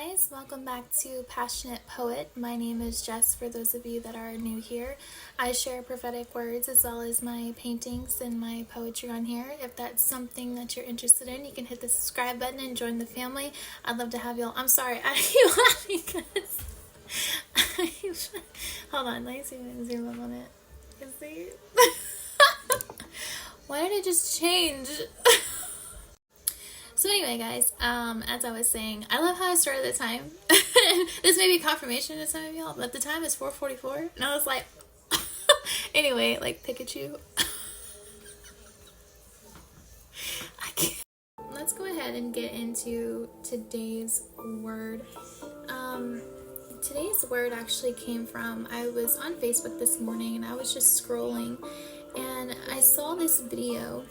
guys, welcome back to Passionate Poet. My name is Jess for those of you that are new here. I share prophetic words as well as my paintings and my poetry on here. If that's something that you're interested in, you can hit the subscribe button and join the family. I'd love to have y'all. I'm sorry, I keep laughing because hold on, let me see if I can zoom up on it. You see? Why did it just change? So anyway, guys, as I was saying, I love how I started the time. This may be confirmation to some of y'all, but the time is 4:44, and I was like, anyway, like Pikachu. I can't. Let's go ahead and get into today's word. Today's word actually came from, I was on Facebook this morning, and I was just scrolling, and I saw this video.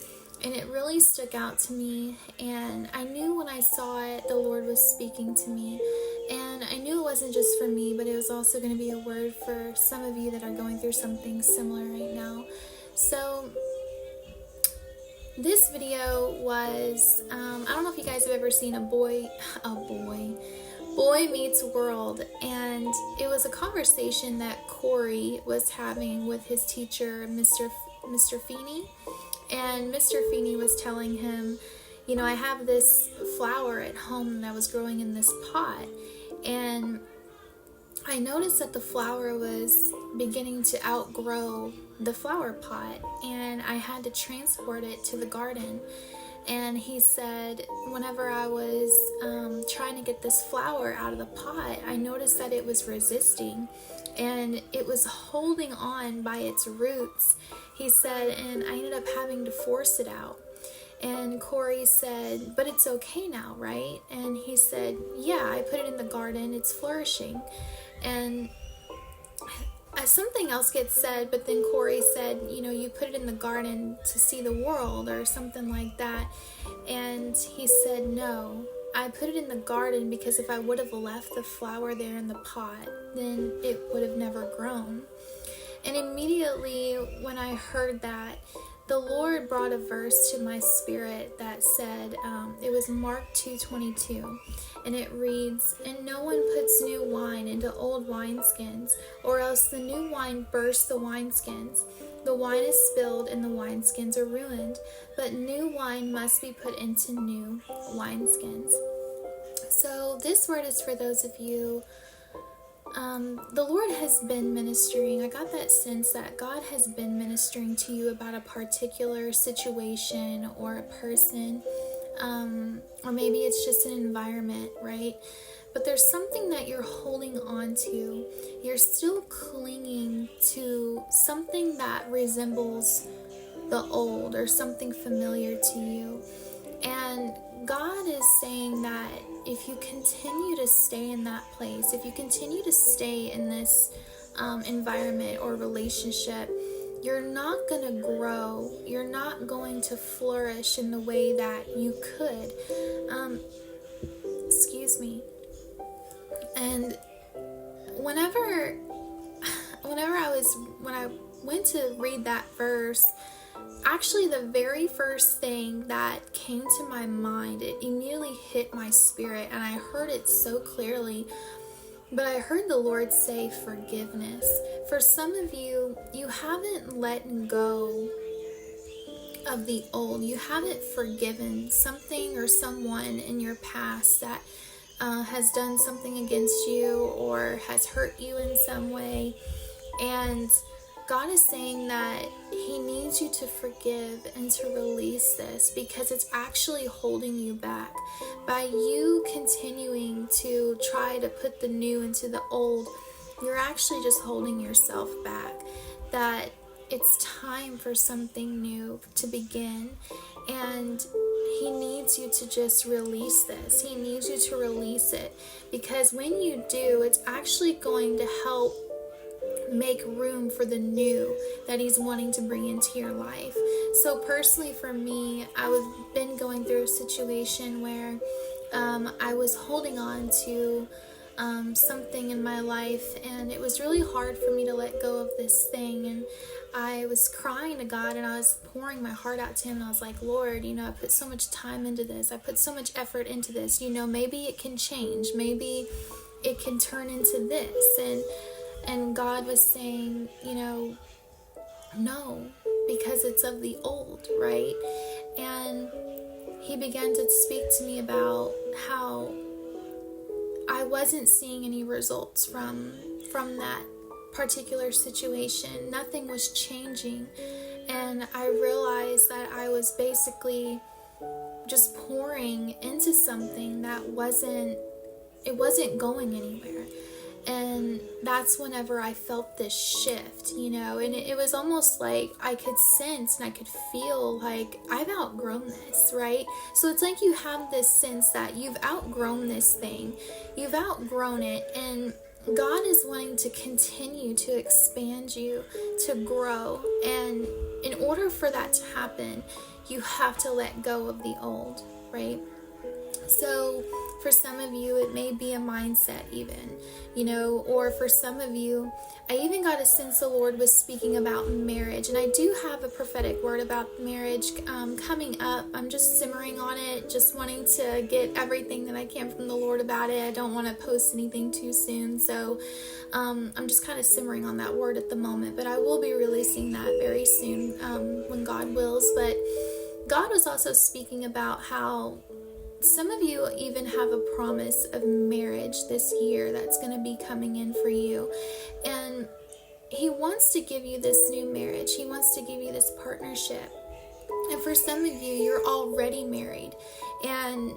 And it really stuck out to me, and I knew when I saw it, the Lord was speaking to me, and I knew it wasn't just for me, but it was also going to be a word for some of you that are going through something similar right now. So this video was, I don't know if you guys have ever seen Boy Meets World, and it was a conversation that Corey was having with his teacher, Mr. Feeney. And Mr. Feeney was telling him, you know, I have this flower at home that was growing in this pot, and I noticed that the flower was beginning to outgrow the flower pot, and I had to transport it to the garden. And he said, whenever I was trying to get this flower out of the pot, I noticed that it was resisting and it was holding on by its roots. He said, and I ended up having to force it out. And Corey said, but it's okay now, right? And he said, yeah, I put it in the garden, it's flourishing. And something else gets said, but then Corey said, you know, you put it in the garden to see the world or something like that. And he said, no, I put it in the garden because if I would have left the flower there in the pot, then it would have never grown. And immediately when I heard that, the Lord brought a verse to my spirit that said, it was Mark 2:22, and it reads, and no one puts new wine into old wineskins, or else the new wine bursts the wineskins. The wine is spilled and the wineskins are ruined, but new wine must be put into new wineskins. So this word is for those of you. The Lord has been ministering. I got that sense that God has been ministering to you about a particular situation or a person, or maybe it's just an environment, right? But there's something that you're holding on to. You're still clinging to something that resembles the old or something familiar to you. And God is saying that if you continue to stay in that place, if you continue to stay in this environment or relationship, you're not going to grow. You're not going to flourish in the way that you could. Excuse me. And whenever when I went to read that verse, actually the very first thing that came to my mind, it immediately hit my spirit, and I heard it so clearly, but I heard the Lord say forgiveness. For some of you, you haven't let go of the old. You haven't forgiven something or someone in your past that has done something against you or has hurt you in some way. And God is saying that He needs you to forgive and to release this because it's actually holding you back. By you continuing to try to put the new into the old, you're actually just holding yourself back. That it's time for something new to begin, and He needs you to just release this. He needs you to release it because when you do, it's actually going to help make room for the new that He's wanting to bring into your life. So personally for me, I've been going through a situation where I was holding on to something in my life, and it was really hard for me to let go of this thing. And I was crying to God, and I was pouring my heart out to him, and I was like, Lord, I put so much time into this. I put so much effort into this. Maybe it can change. Maybe it can turn into this. And God was saying, no, because it's of the old, right? And he began to speak to me about how I wasn't seeing any results from that particular situation. Nothing was changing. And I realized that I was basically just pouring into something that wasn't going anywhere. And that's whenever I felt this shift, and it was almost like I could sense and I could feel like I've outgrown this, right? So it's like you have this sense that you've outgrown this thing, you've outgrown it, and God is wanting to continue to expand you, to grow. And in order for that to happen, you have to let go of the old, right? So for some of you, it may be a mindset even, or for some of you, I even got a sense the Lord was speaking about marriage. And I do have a prophetic word about marriage coming up. I'm just simmering on it, just wanting to get everything that I can from the Lord about it. I don't want to post anything too soon. So I'm just kind of simmering on that word at the moment. But I will be releasing that very soon when God wills. But God was also speaking about how some of you even have a promise of marriage this year that's going to be coming in for you. And he wants to give you this new marriage. He wants to give you this partnership. And for some of you, you're already married. And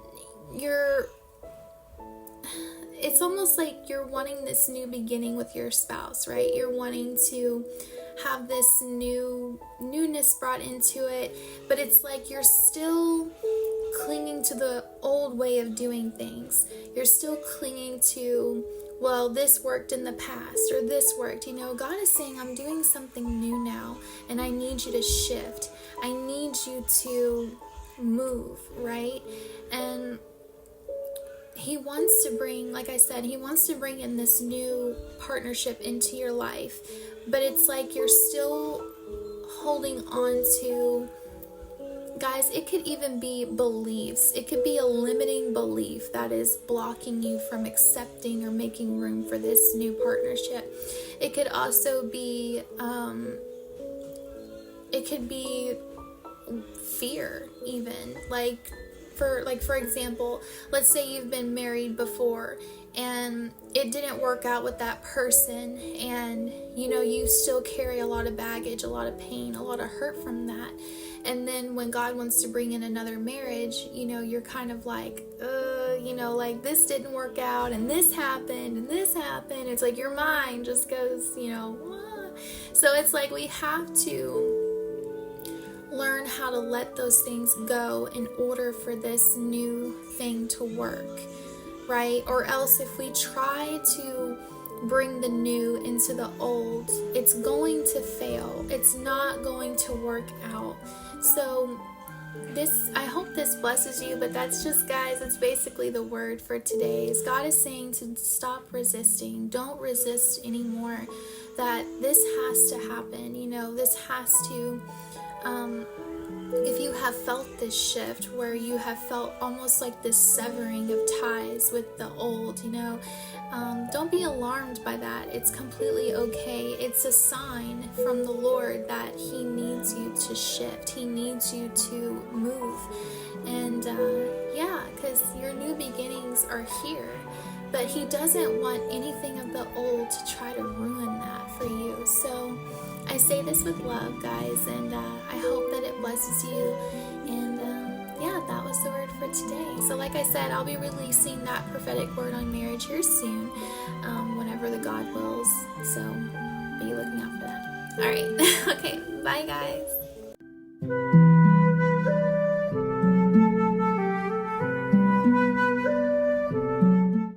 it's almost like you're wanting this new beginning with your spouse, right? You're wanting to have this newness brought into it. But it's like you're still clinging to the old way of doing things. You're still clinging to, well, this worked in the past, or this worked. God is saying, I'm doing something new now, and I need you to shift. I need you to move, right? And he wants to bring, like I said, he wants to bring in this new partnership into your life. But it's like you're still holding on to, guys, it could even be beliefs. It could be a limiting belief that is blocking you from accepting or making room for this new partnership. It could also be, fear even. For example, let's say you've been married before and it didn't work out with that person, and you still carry a lot of baggage, a lot of pain, a lot of hurt from that. And then when God wants to bring in another marriage, you're kind of like, like this didn't work out, and this happened, and this happened. It's like your mind just goes, So it's like we have to learn how to let those things go in order for this new thing to work, right? Or else if we try to bring the new into the old, it's going to fail. It's not going to work out. So I hope this blesses you, but that's just, guys, it's basically the word for today. Is God is saying to stop resisting. Don't resist anymore. That this has to happen. This has to, if you have felt this shift where you have felt almost like this severing of ties with the old, don't be alarmed by that. It's completely okay. It's a sign from the Lord that he needs you to shift. He needs you to move. And because your new beginnings are here. But he doesn't want anything of the old to try to ruin that for you. So I say this with love, guys, and I hope that it blesses you. And that was the word for today. So like I said, I'll be releasing that prophetic word on marriage here soon, whenever the God wills. So be looking out for that. All right. Okay. Bye, guys.